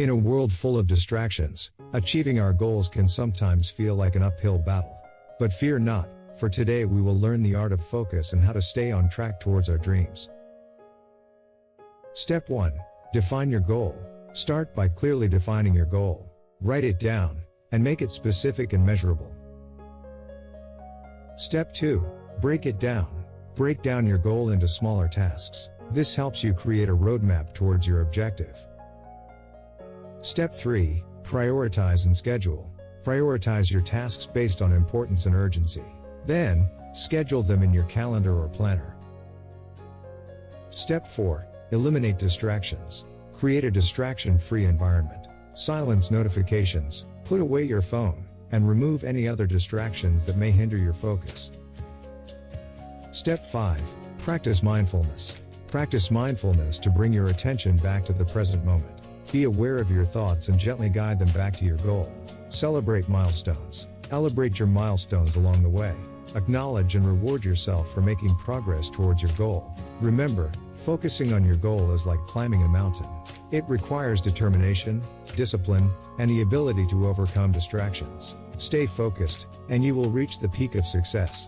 In a world full of distractions, achieving our goals can sometimes feel like an uphill battle. But fear not, for today we will learn the art of focus and how to stay on track towards our dreams. Step 1. Define your goal. Start by clearly defining your goal. Write it down, and make it specific and measurable. Step 2. Break it down. Break down your goal into smaller tasks. This helps you create a roadmap towards your objective. Step 3. Prioritize and schedule. Prioritize your tasks based on importance and urgency. Then, schedule them in your calendar or planner. Step 4. Eliminate distractions. Create a distraction-free environment. Silence notifications, put away your phone, and remove any other distractions that may hinder your focus. Step 5. Practice mindfulness. Practice mindfulness to bring your attention back to the present moment. Be aware of your thoughts and gently guide them back to your goal. Celebrate milestones. Celebrate your milestones along the way. Acknowledge and reward yourself for making progress towards your goal. Remember, focusing on your goal is like climbing a mountain. It requires determination, discipline, and the ability to overcome distractions. Stay focused, and you will reach the peak of success.